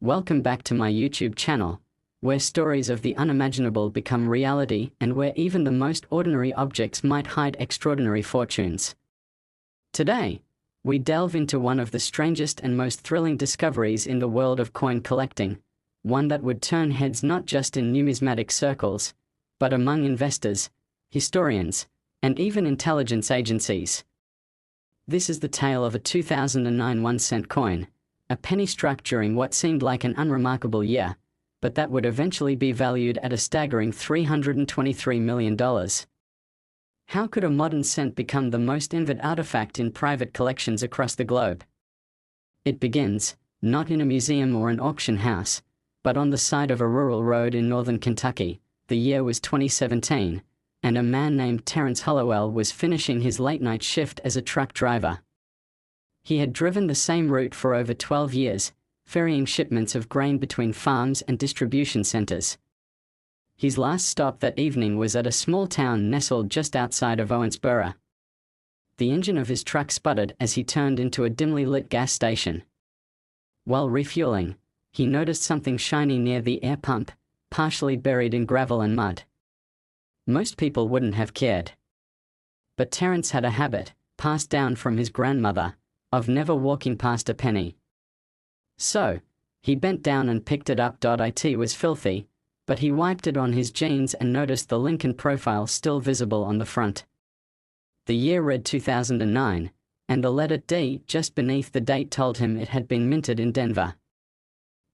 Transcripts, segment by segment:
Welcome back to my YouTube channel, where stories of the unimaginable become reality and where even the most ordinary objects might hide extraordinary fortunes. Today, we delve into one of the strangest and most thrilling discoveries in the world of coin collecting, one that would turn heads not just in numismatic circles, but among investors, historians, and even intelligence agencies. This is the tale of a 2009 1-cent coin, a penny struck during what seemed like an unremarkable year, but that would eventually be valued at a staggering $323 million. How could a modern cent become the most envied artifact in private collections across the globe? It begins, not in a museum or an auction house, but on the side of a rural road in northern Kentucky. The year was 2017, and a man named Terrence Hollowell was finishing his late-night shift as a truck driver. He had driven the same route for over 12 years, ferrying shipments of grain between farms and distribution centers. His last stop that evening was at a small town nestled just outside of Owensboro. The engine of his truck sputtered as he turned into a dimly lit gas station. While refueling, he noticed something shiny near the air pump, partially buried in gravel and mud. Most people wouldn't have cared. But Terrence had a habit, passed down from his grandmother, of never walking past a penny. So, he bent down and picked it up. It was filthy, but he wiped it on his jeans and noticed the Lincoln profile still visible on the front. The year read 2009, and the letter D just beneath the date told him it had been minted in Denver.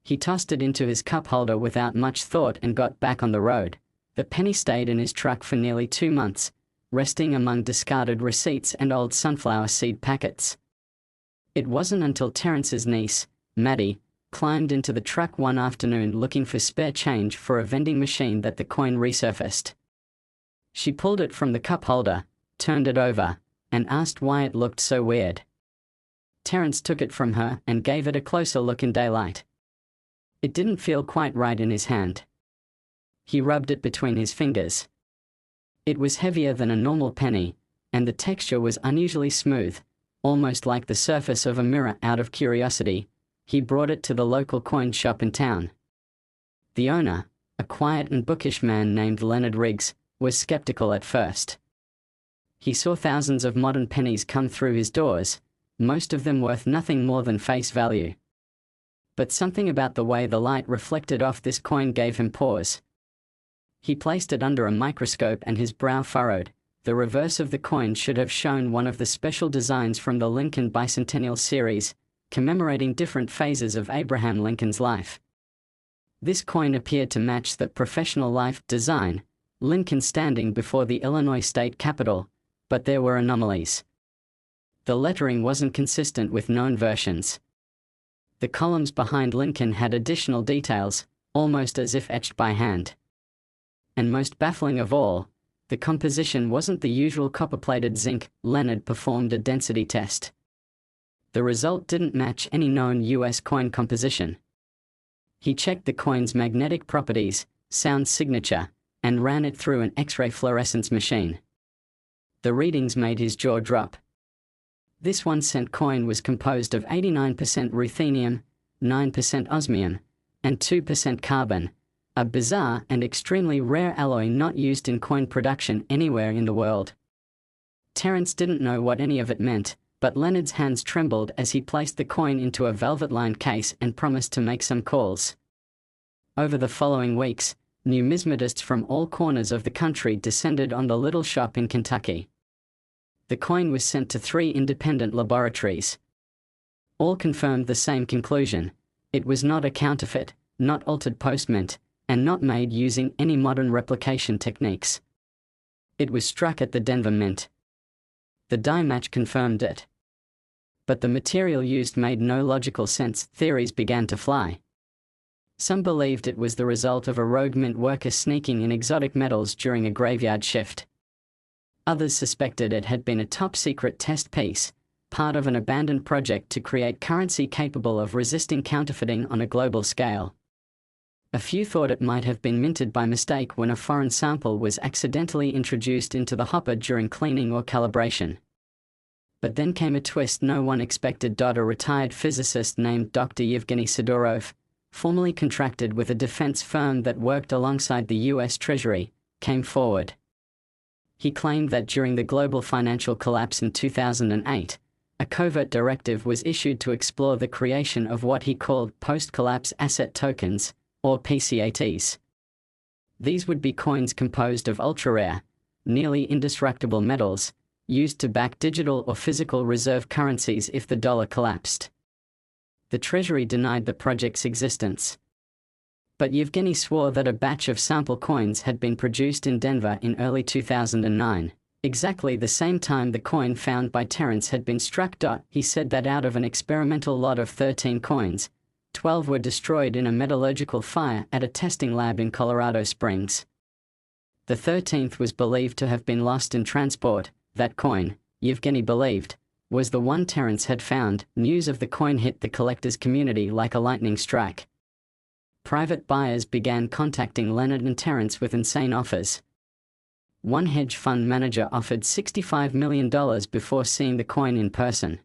He tossed it into his cup holder without much thought and got back on the road. The penny stayed in his truck for nearly 2 months, resting among discarded receipts and old sunflower seed packets. It wasn't until Terrence's niece, Maddie, climbed into the truck one afternoon looking for spare change for a vending machine that the coin resurfaced. She pulled it from the cup holder, turned it over, and asked why it looked so weird. Terrence took it from her and gave it a closer look in daylight. It didn't feel quite right in his hand. He rubbed it between his fingers. It was heavier than a normal penny, and the texture was unusually smooth, almost like the surface of a mirror. Out of curiosity, he brought it to the local coin shop in town. The owner, a quiet and bookish man named Leonard Riggs, was skeptical at first. He saw thousands of modern pennies come through his doors, most of them worth nothing more than face value. But something about the way the light reflected off this coin gave him pause. He placed it under a microscope and his brow furrowed. The reverse of the coin should have shown one of the special designs from the Lincoln Bicentennial series, commemorating different phases of Abraham Lincoln's life. This coin appeared to match the professional life design, Lincoln standing before the Illinois state capitol, but there were anomalies. The lettering wasn't consistent with known versions. The columns behind Lincoln had additional details, almost as if etched by hand. And most baffling of all, the composition wasn't the usual copper-plated zinc. Leonard performed a density test. The result didn't match any known U.S. coin composition. He checked the coin's magnetic properties, sound signature, and ran it through an X-ray fluorescence machine. The readings made his jaw drop. This 1-cent coin was composed of 89% ruthenium, 9% osmium, and 2% carbon, a bizarre and extremely rare alloy not used in coin production anywhere in the world. Terrence didn't know what any of it meant, but Leonard's hands trembled as he placed the coin into a velvet-lined case and promised to make some calls. Over the following weeks, numismatists from all corners of the country descended on the little shop in Kentucky. The coin was sent to 3 independent laboratories. All confirmed the same conclusion: it was not a counterfeit, not altered post-mint, and not made using any modern replication techniques. It was struck at the Denver Mint. The die match confirmed it. But the material used made no logical sense. Theories began to fly. Some believed it was the result of a rogue mint worker sneaking in exotic metals during a graveyard shift. Others suspected it had been a top-secret test piece, part of an abandoned project to create currency capable of resisting counterfeiting on a global scale. A few thought it might have been minted by mistake when a foreign sample was accidentally introduced into the hopper during cleaning or calibration. But then came a twist no one expected. A retired physicist named Dr. Yevgeny Sidorov, formerly contracted with a defense firm that worked alongside the U.S. Treasury, came forward. He claimed that during the global financial collapse in 2008, a covert directive was issued to explore the creation of what he called post-collapse asset tokens, or PCATs. These would be coins composed of ultra-rare, nearly indestructible metals, used to back digital or physical reserve currencies if the dollar collapsed. The Treasury denied the project's existence. But Yevgeny swore that a batch of sample coins had been produced in Denver in early 2009, exactly the same time the coin found by Terence had been struck. He said that out of an experimental lot of 13 coins, 12 were destroyed in a metallurgical fire at a testing lab in Colorado Springs. The 13th was believed to have been lost in transport. That coin, Yevgeny believed, was the one Terence had found. News of the coin hit the collectors' community like a lightning strike. Private buyers began contacting Leonard and Terence with insane offers. One hedge fund manager offered $65 million before seeing the coin in person.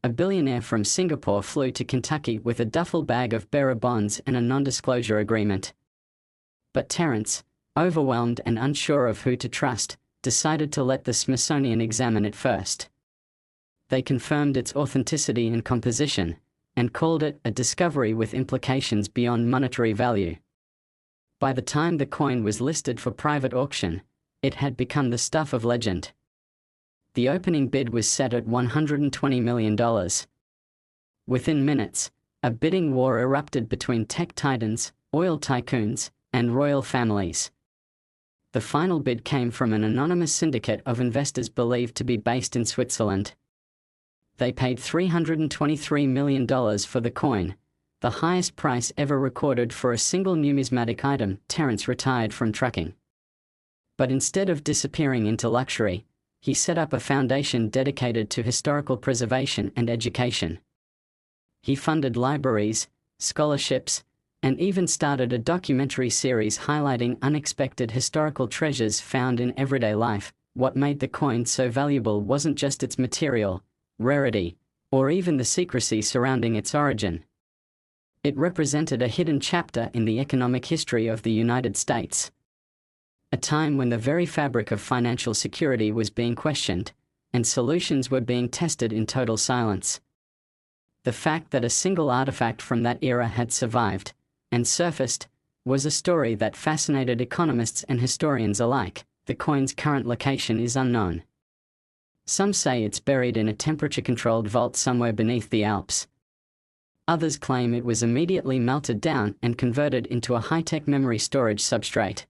A billionaire from Singapore flew to Kentucky with a duffel bag of bearer bonds and a non-disclosure agreement. But Terence, overwhelmed and unsure of who to trust, decided to let the Smithsonian examine it first. They confirmed its authenticity and composition, and called it a discovery with implications beyond monetary value. By the time the coin was listed for private auction, it had become the stuff of legend. The opening bid was set at $120 million. Within minutes, a bidding war erupted between tech titans, oil tycoons, and royal families. The final bid came from an anonymous syndicate of investors believed to be based in Switzerland. They paid $323 million for the coin, the highest price ever recorded for a single numismatic item. Terence retired from trucking. But instead of disappearing into luxury, he set up a foundation dedicated to historical preservation and education. He funded libraries, scholarships, and even started a documentary series highlighting unexpected historical treasures found in everyday life. What made the coin so valuable wasn't just its material, rarity, or even the secrecy surrounding its origin. It represented a hidden chapter in the economic history of the United States. A time when the very fabric of financial security was being questioned, and solutions were being tested in total silence. The fact that a single artifact from that era had survived, and surfaced, was a story that fascinated economists and historians alike. The coin's current location is unknown. Some say it's buried in a temperature-controlled vault somewhere beneath the Alps. Others claim it was immediately melted down and converted into a high-tech memory storage substrate.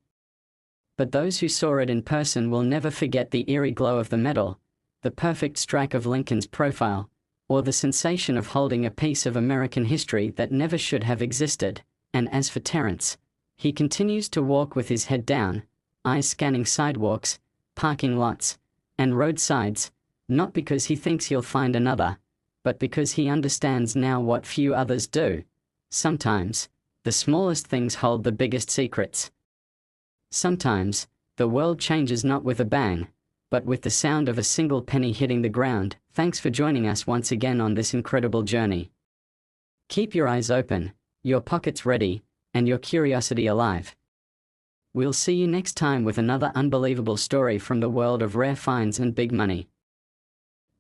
But those who saw it in person will never forget the eerie glow of the metal, the perfect strike of Lincoln's profile, or the sensation of holding a piece of American history that never should have existed. And as for Terence, he continues to walk with his head down, eyes scanning sidewalks, parking lots, and roadsides, not because he thinks he'll find another, but because he understands now what few others do. Sometimes, the smallest things hold the biggest secrets. Sometimes, the world changes not with a bang, but with the sound of a single penny hitting the ground. Thanks for joining us once again on this incredible journey. Keep your eyes open, your pockets ready, and your curiosity alive. We'll see you next time with another unbelievable story from the world of rare finds and big money.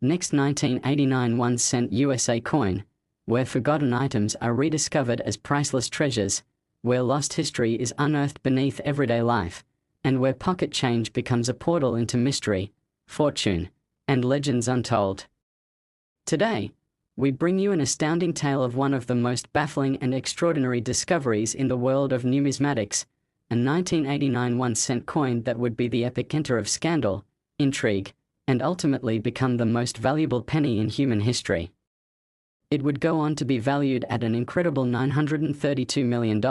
Next, 1989 1-cent USA coin, where forgotten items are rediscovered as priceless treasures, where lost history is unearthed beneath everyday life, and where pocket change becomes a portal into mystery, fortune, and legends untold. Today, we bring you an astounding tale of one of the most baffling and extraordinary discoveries in the world of numismatics, a 1989 1-cent coin that would be the epicenter of scandal, intrigue, and ultimately become the most valuable penny in human history. It would go on to be valued at an incredible $932 million.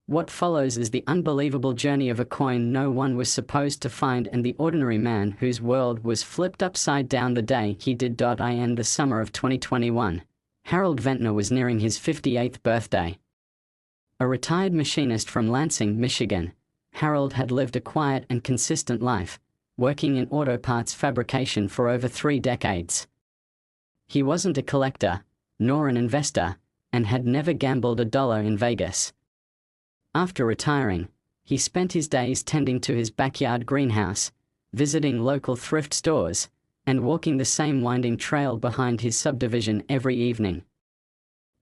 What follows is the unbelievable journey of a coin no one was supposed to find and the ordinary man whose world was flipped upside down the day he did. In the summer of 2021, Harold Ventnor was nearing his 58th birthday. A retired machinist from Lansing, Michigan, Harold had lived a quiet and consistent life, working in auto parts fabrication for over 3 decades. He wasn't a collector, nor an investor, and had never gambled a dollar in Vegas. After retiring, he spent his days tending to his backyard greenhouse, visiting local thrift stores, and walking the same winding trail behind his subdivision every evening.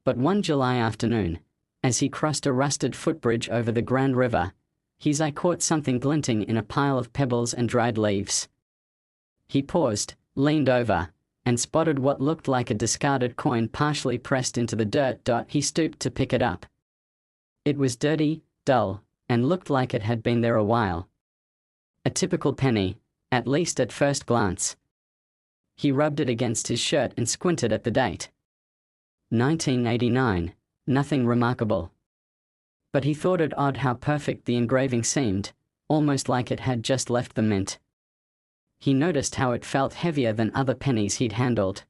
But one July afternoon, as he crossed a rusted footbridge over the Grand River, his eye caught something glinting in a pile of pebbles and dried leaves. He paused, leaned over, and spotted what looked like a discarded coin partially pressed into the dirt. He stooped to pick it up. It was dirty, dull, and looked like it had been there a while. A typical penny, at least at first glance. He rubbed it against his shirt and squinted at the date. 1989, nothing remarkable. But he thought it odd how perfect the engraving seemed, almost like it had just left the mint. He noticed how it felt heavier than other pennies he'd handled.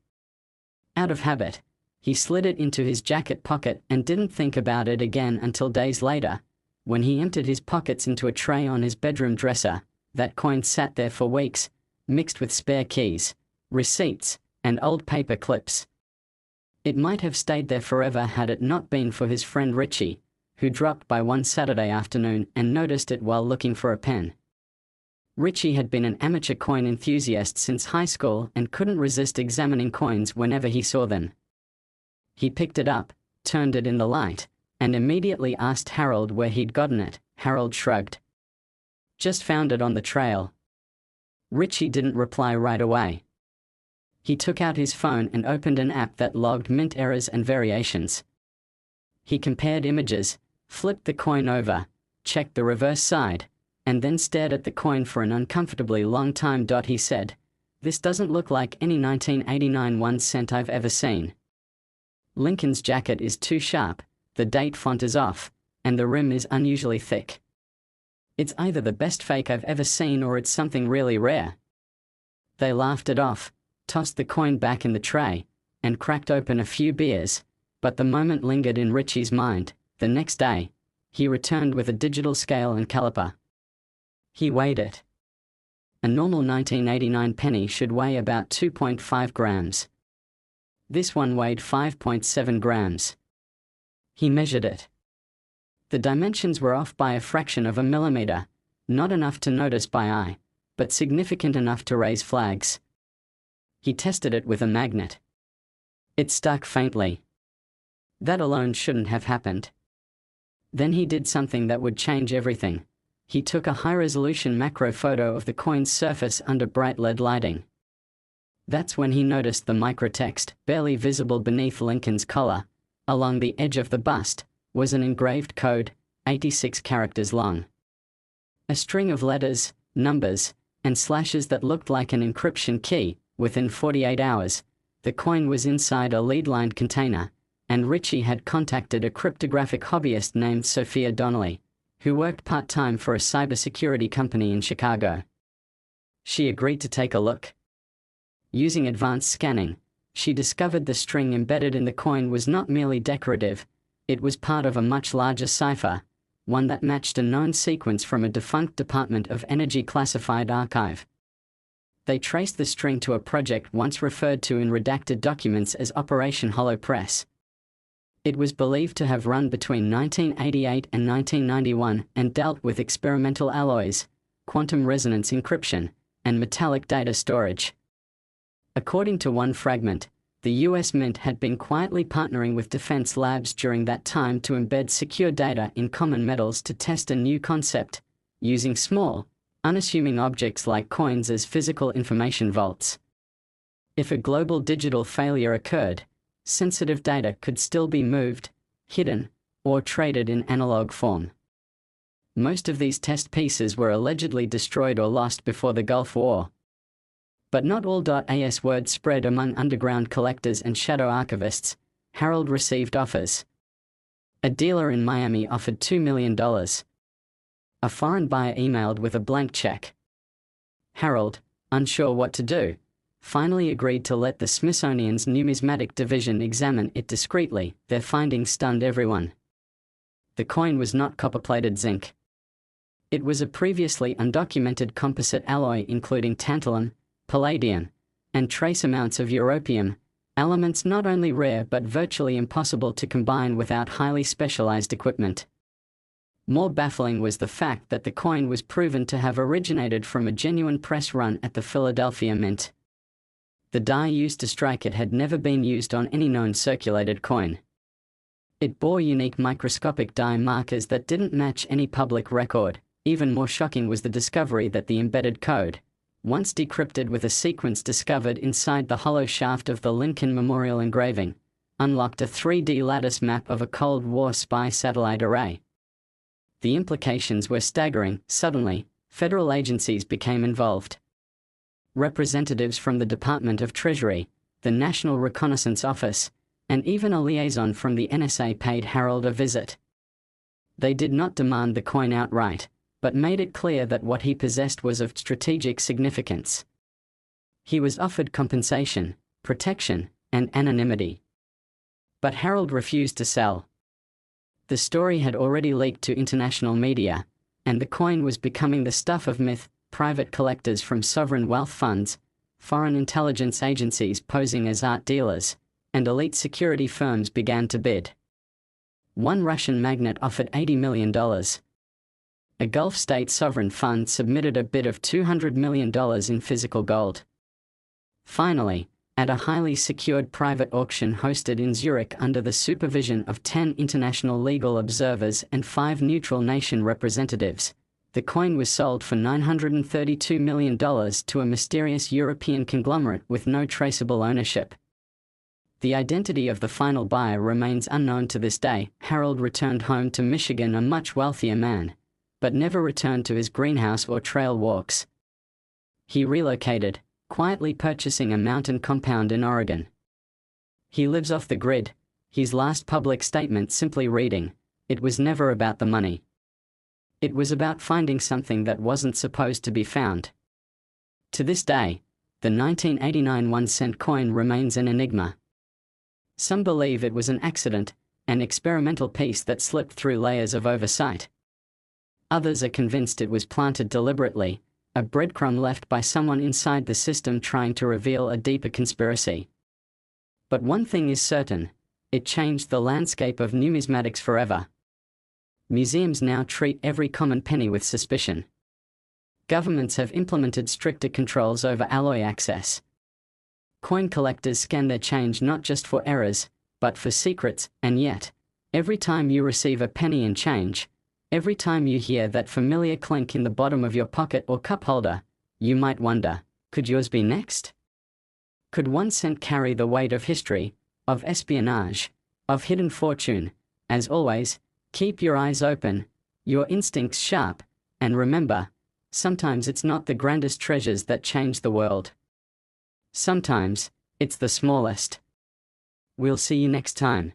Out of habit, he slid it into his jacket pocket and didn't think about it again until days later, when he emptied his pockets into a tray on his bedroom dresser. That coin sat there for weeks, mixed with spare keys, receipts, and old paper clips. It might have stayed there forever had it not been for his friend Richie, who dropped by one Saturday afternoon and noticed it while looking for a pen. Richie had been an amateur coin enthusiast since high school and couldn't resist examining coins whenever he saw them. He picked it up, turned it in the light, and immediately asked Harold where he'd gotten it. Harold shrugged. Just found it on the trail. Richie didn't reply right away. He took out his phone and opened an app that logged mint errors and variations. He compared images, flipped the coin over, checked the reverse side, and then stared at the coin for an uncomfortably long time. He said, "This doesn't look like any 1989 1 cent I've ever seen. Lincoln's jacket is too sharp, the date font is off, and the rim is unusually thick. It's either the best fake I've ever seen or it's something really rare." They laughed it off, tossed the coin back in the tray, and cracked open a few beers, but the moment lingered in Richie's mind. The next day, he returned with a digital scale and caliper. He weighed it. A normal 1989 penny should weigh about 2.5 grams. This one weighed 5.7 grams. He measured it. The dimensions were off by a fraction of a millimeter, not enough to notice by eye, but significant enough to raise flags. He tested it with a magnet. It stuck faintly. That alone shouldn't have happened. Then he did something that would change everything. He took a high-resolution macro photo of the coin's surface under bright LED lighting. That's when he noticed the microtext, barely visible beneath Lincoln's collar. Along the edge of the bust was an engraved code, 86 characters long. A string of letters, numbers, and slashes that looked like an encryption key. Within 48 hours, the coin was inside a lead-lined container, and Richie had contacted a cryptographic hobbyist named Sophia Donnelly, who worked part-time for a cybersecurity company in Chicago. She agreed to take a look. Using advanced scanning, she discovered the string embedded in the coin was not merely decorative, it was part of a much larger cipher, one that matched a known sequence from a defunct Department of Energy classified archive. They traced the string to a project once referred to in redacted documents as Operation Hollow Press. It was believed to have run between 1988 and 1991 and dealt with experimental alloys, quantum resonance encryption, and metallic data storage. According to one fragment, the US Mint had been quietly partnering with defense labs during that time to embed secure data in common metals to test a new concept, using small, unassuming objects like coins as physical information vaults. If a global digital failure occurred, sensitive data could still be moved, hidden, or traded in analog form. Most of these test pieces were allegedly destroyed or lost before the Gulf War. But not all. As word spread among underground collectors and shadow archivists, Harold received offers. A dealer in Miami offered $2 million. A foreign buyer emailed with a blank check. Harold, unsure what to do, finally agreed to let the Smithsonian's numismatic division examine it discreetly. Their findings stunned everyone. The coin was not copper-plated zinc. It was a previously undocumented composite alloy including tantalum, palladium, and trace amounts of europium, Elements not only rare but virtually impossible to combine without highly specialized equipment. More baffling was the fact that the coin was proven to have originated from a genuine press run at the Philadelphia Mint. The die used to strike it had never been used on any known circulated coin. It bore unique microscopic die markers that didn't match any public record. Even more shocking was the discovery that the embedded code, once decrypted with a sequence discovered inside the hollow shaft of the Lincoln Memorial engraving, unlocked a 3D lattice map of a Cold War spy satellite array. The implications were staggering. Suddenly, federal agencies became involved. Representatives from the Department of Treasury, the National Reconnaissance Office, and even a liaison from the NSA paid Harold a visit. They did not demand the coin outright, but made it clear that what he possessed was of strategic significance. He was offered compensation, protection, and anonymity. But Harold refused to sell. The story had already leaked to international media, and the coin was becoming the stuff of myth. Private collectors from sovereign wealth funds, foreign intelligence agencies posing as art dealers, and elite security firms began to bid. One Russian magnate offered $80 million. A Gulf state sovereign fund submitted a bid of $200 million in physical gold. Finally, at a highly secured private auction hosted in Zurich under the supervision of 10 international legal observers and 5 neutral nation representatives, the coin was sold for $932 million to a mysterious European conglomerate with no traceable ownership. The identity of the final buyer remains unknown to this day. Harold returned home to Michigan a much wealthier man, but never returned to his greenhouse or trail walks. He relocated, quietly purchasing a mountain compound in Oregon. He lives off the grid, his last public statement simply reading, "It was never about the money. It was about finding something that wasn't supposed to be found." To this day, the 1989 1-cent coin remains an enigma. Some believe it was an accident, an experimental piece that slipped through layers of oversight. Others are convinced it was planted deliberately, a breadcrumb left by someone inside the system trying to reveal a deeper conspiracy. But one thing is certain, it changed the landscape of numismatics forever. Museums now treat every common penny with suspicion. Governments have implemented stricter controls over alloy access. Coin collectors scan their change not just for errors, but for secrets, and yet, every time you receive a penny in change, every time you hear that familiar clink in the bottom of your pocket or cup holder, you might wonder, could yours be next? Could 1 cent carry the weight of history, of espionage, of hidden fortune? As always, keep your eyes open, your instincts sharp, and remember, sometimes it's not the grandest treasures that change the world. Sometimes, it's the smallest. We'll see you next time.